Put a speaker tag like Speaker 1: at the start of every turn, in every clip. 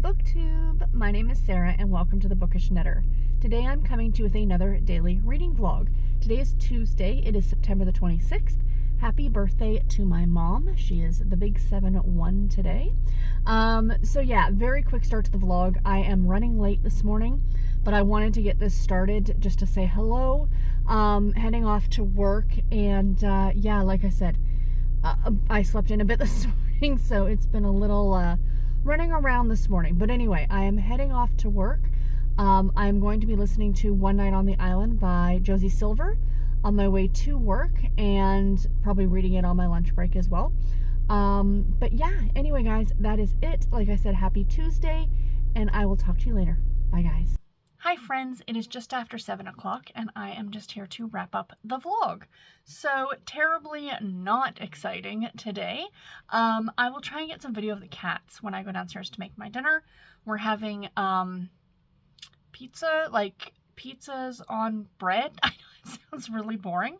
Speaker 1: Booktube! My name is Sarah and welcome to the Bookish Knitter. Today I'm coming to you with another daily reading vlog. Today is Tuesday. It is September the 26th. Happy birthday to my mom. She is the big 7-1 today. So yeah, very quick start to the vlog. I am running late this morning, but I wanted to get this started just to say hello. Heading off to work and yeah, like I said, I slept in a bit this morning, so it's been a little running around this morning. But anyway, I am heading off to work. I'm going to be listening to One Night on the Island by Josie Silver on my way to work, and probably reading it on my lunch break as well. But yeah, anyway guys, that is it. Like I said, happy Tuesday, and I will talk to you later. Bye guys. Hi friends, it is just after 7 o'clock and I am just here to wrap up the vlog. So terribly not exciting today. I will try and get some video of the cats when I go downstairs to make my dinner. We're having pizza, like pizzas on bread. I know it sounds really boring,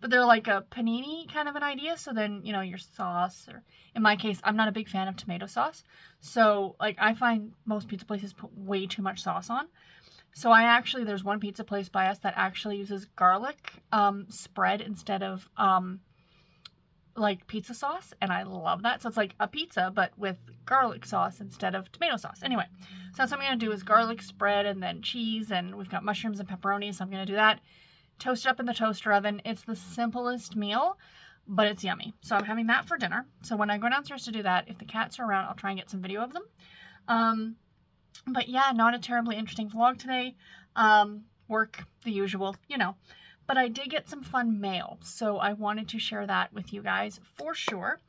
Speaker 1: but they're like a panini kind of an idea. So then, you know, your sauce, or in my case, I'm not a big fan of tomato sauce. So like I find most pizza places put way too much sauce on. So there's one pizza place by us that actually uses garlic spread instead of like pizza sauce, and I love that. So it's like a pizza but with garlic sauce instead of tomato sauce. Anyway, so that's what I'm going to do, is garlic spread and then cheese, and we've got mushrooms and pepperoni, so I'm going to do that. Toast it up in the toaster oven. It's the simplest meal, but it's yummy. So I'm having that for dinner. So when I go downstairs to do that, if the cats are around, I'll try and get some video of them. But yeah, not a terribly interesting vlog today. Work, the usual, you know. But I did get some fun mail, so I wanted to share that with you guys for sure.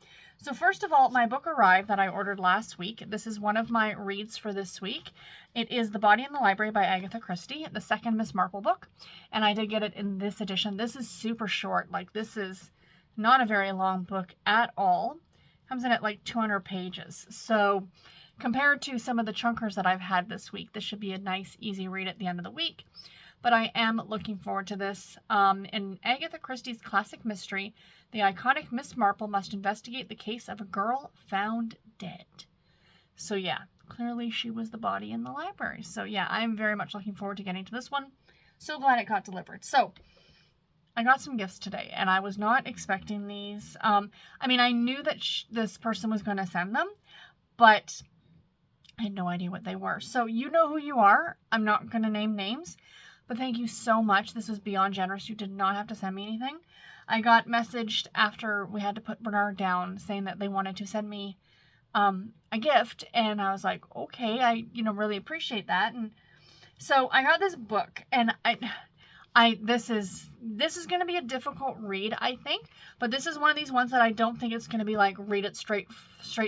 Speaker 1: So first of all, my book arrived that I ordered last week. This is one of my reads for this week. It is The Body in the Library by Agatha Christie, the second Miss Marple book. And I did get it in this edition. This is super short. Like, this is not a very long book at all. Comes in at like 200 pages. So compared to some of the chunkers that I've had this week, this should be a nice, easy read at the end of the week. But I am looking forward to this. In Agatha Christie's classic mystery, the iconic Miss Marple must investigate the case of a girl found dead. So yeah, clearly she was the body in the library. So yeah, I'm very much looking forward to getting to this one. So glad it got delivered. So I got some gifts today, and I was not expecting these. I mean, I knew that this person was going to send them, but I had no idea what they were. So you know who you are. I'm not going to name names, but thank you so much. This was beyond generous. You did not have to send me anything. I got messaged after we had to put Bernard down saying that they wanted to send me a gift, and I was like, okay, I really appreciate that. And so I got this book, and this is going to be a difficult read, I think, but this is one of these ones that I don't think it's going to be like read it straight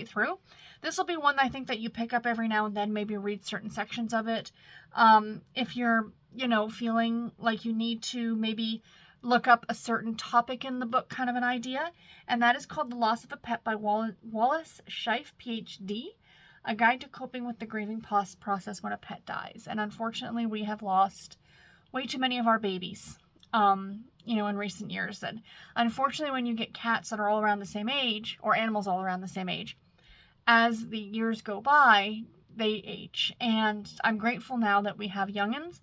Speaker 1: through. This will be one that I think that you pick up every now and then, maybe read certain sections of it. If you're, feeling like you need to maybe look up a certain topic in the book, kind of an idea. And that is called The Loss of a Pet by Wallace Scheif, PhD, A Guide to Coping with the Grieving Process When a Pet Dies. And unfortunately, we have lost way too many of our babies, in recent years. And unfortunately, when you get cats that are all around the same age, or animals all around the same age, as the years go by, they age. And I'm grateful now that we have youngins.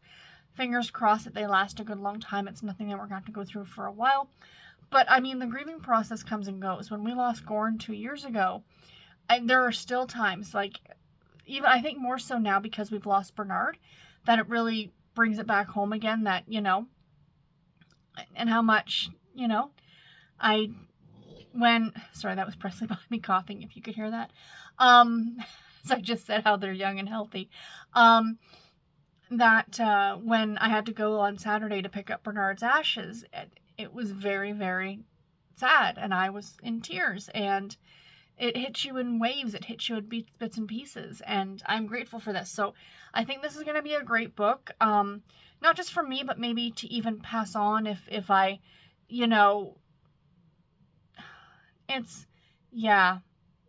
Speaker 1: Fingers crossed that they last a good long time. It's nothing that we're going to have to go through for a while. But I mean, the grieving process comes and goes. When we lost Gorn 2 years ago, there are still times, like, even I think more so now because we've lost Bernard, that it really brings it back home again, that, and how much, sorry, that was Presley behind me coughing, if you could hear that. So I just said how they're young and healthy. When I had to go on Saturday to pick up Bernard's ashes, it was very, very sad, and I was in tears, and it hits you in waves. It hits you in bits and pieces, and I'm grateful for this. So I think this is going to be a great book, not just for me, but maybe to even pass on if I, it's, yeah.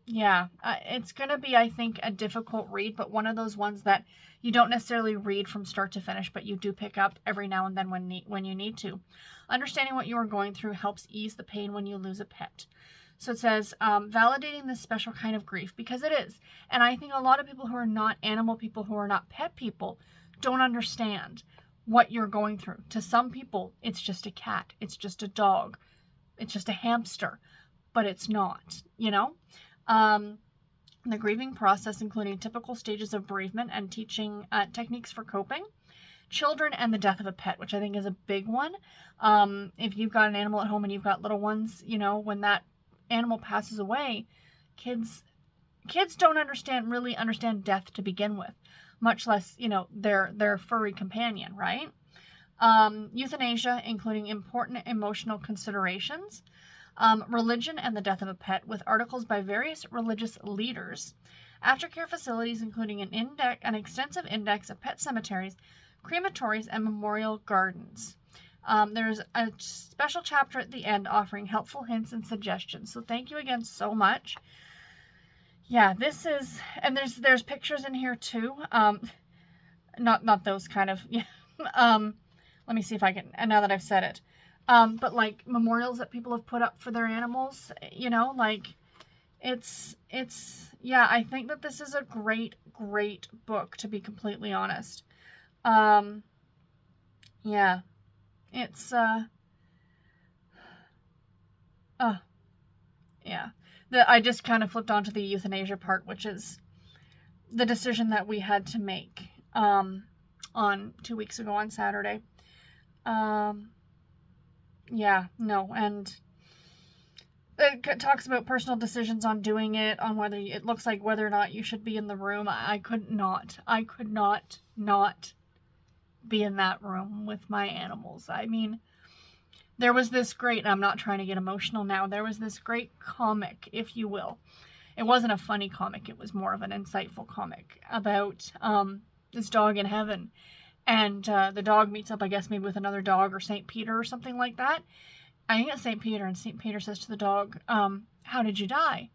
Speaker 1: It's going to be, I think, a difficult read, but one of those ones that you don't necessarily read from start to finish, but you do pick up every now and then when you need to. Understanding what you are going through helps ease the pain when you lose a pet. So it says, validating this special kind of grief, because it is. And I think a lot of people who are not animal people, who are not pet people, don't understand what you're going through. To some people, it's just a cat, it's just a dog, it's just a hamster, but it's not, you know? The grieving process, including typical stages of bereavement and teaching techniques for coping. Children and the death of a pet, which I think is a big one. If you've got an animal at home and you've got little ones, you know, when that animal passes away, kids don't really understand death to begin with, much less, you know, their furry companion, right? Euthanasia, including important emotional considerations. Religion and the death of a pet, with articles by various religious leaders. Aftercare facilities, including an extensive index of pet cemeteries, crematories, and memorial gardens. There's a special chapter at the end offering helpful hints and suggestions. So thank you again so much. Yeah, this is, and there's pictures in here too. Not those kind of, yeah. Let me see if I can, and now that I've said it. But like memorials that people have put up for their animals, you know, like it's, yeah, I think that this is a great book, to be completely honest. Yeah, it's, yeah, I just kind of flipped onto the euthanasia part, which is the decision that we had to make, on 2 weeks ago on Saturday. Yeah, no, and it talks about personal decisions on doing it, on whether it looks like whether or not you should be in the room. I could not not be in that room with my animals. I mean, there was this great, and I'm not trying to get emotional now, there was this great comic, if you will. It wasn't a funny comic, it was more of an insightful comic about this dog in heaven. And the dog meets up, I guess, maybe with another dog or St. Peter or something like that. I think it's St. Peter, and St. Peter says to the dog, how did you die?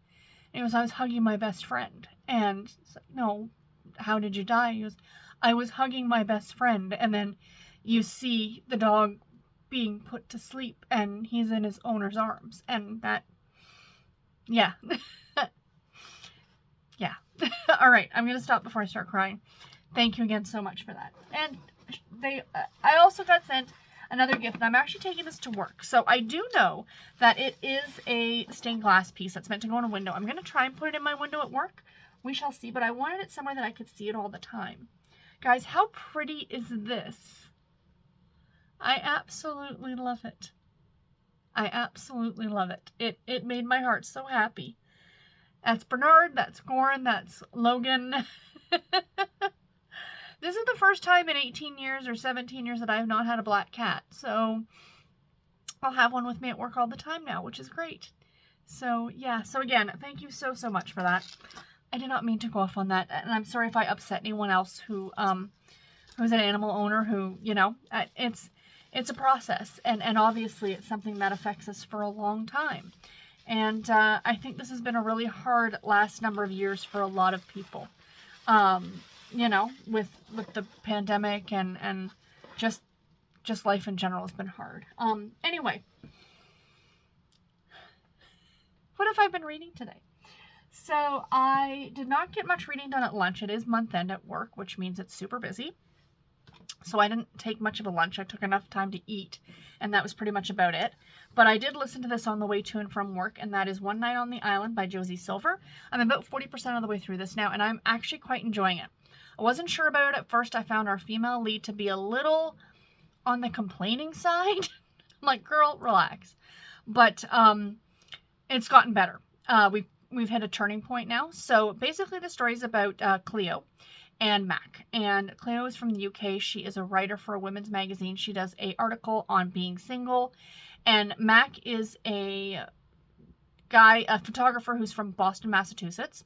Speaker 1: And he goes, I was hugging my best friend. And it's like, no, how did you die? He goes, I was hugging my best friend. And then you see the dog being put to sleep, and he's in his owner's arms. And that, yeah. Yeah. All right, I'm going to stop before I start crying. Thank you again so much for that. And I also got sent another gift, and I'm actually taking this to work. So I do know that it is a stained glass piece that's meant to go in a window. I'm going to try and put it in my window at work. We shall see, but I wanted it somewhere that I could see it all the time. Guys, how pretty is this? I absolutely love it. I absolutely love it. It made my heart so happy. That's Bernard, that's Goran, that's Logan. This is the first time in 18 years or 17 years that I have not had a black cat. So I'll have one with me at work all the time now, which is great. So yeah, so again, thank you so much for that. I did not mean to go off on that, and I'm sorry if I upset anyone else who who's an animal owner, who, you know, it's a process, and obviously it's something that affects us for a long time. And I think this has been a really hard last number of years for a lot of people. You know, with the pandemic and just life in general has been hard. Anyway, what have I been reading today? So I did not get much reading done at lunch. It is month end at work, which means it's super busy. So I didn't take much of a lunch. I took enough time to eat, and that was pretty much about it. But I did listen to this on the way to and from work, and that is One Night on the Island by Josie Silver. I'm about 40% of the way through this now, and I'm actually quite enjoying it. I wasn't sure about it at first. I found our female lead to be a little on the complaining side. I'm like, girl, relax. But it's gotten better. We've hit a turning point now. So basically the story is about Cleo and Mac. And Cleo is from the UK. She is a writer for a women's magazine. She does an article on being single. And Mac is a photographer who's from Boston, Massachusetts.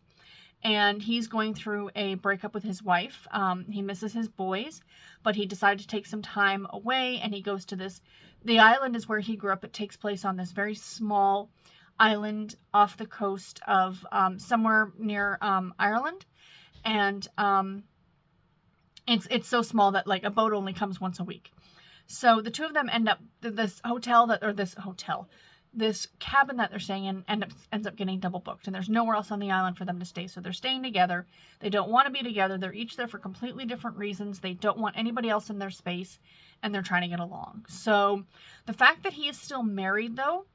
Speaker 1: And he's going through a breakup with his wife. He misses his boys, but he decided to take some time away, and he goes to the island is where he grew up. It takes place on this very small island off the coast of somewhere near Ireland. And it's so small that like a boat only comes once a week. So the two of them end up this this cabin that they're staying in ends up getting double booked, and there's nowhere else on the island for them to stay. So they're staying together. They don't want to be together. They're each there for completely different reasons. They don't want anybody else in their space, and they're trying to get along. So the fact that he is still married, though,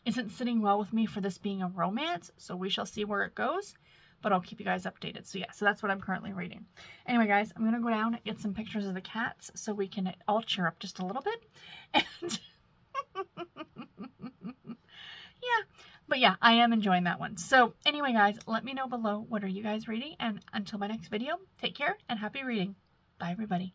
Speaker 1: isn't sitting well with me for this being a romance. So we shall see where it goes, but I'll keep you guys updated. So yeah, so that's what I'm currently reading. Anyway, guys, I'm going to go down and get some pictures of the cats so we can all cheer up just a little bit. And yeah, but yeah, I am enjoying that one. So anyway, guys, let me know below, what are you guys reading? And until my next video, take care and happy reading. Bye, everybody.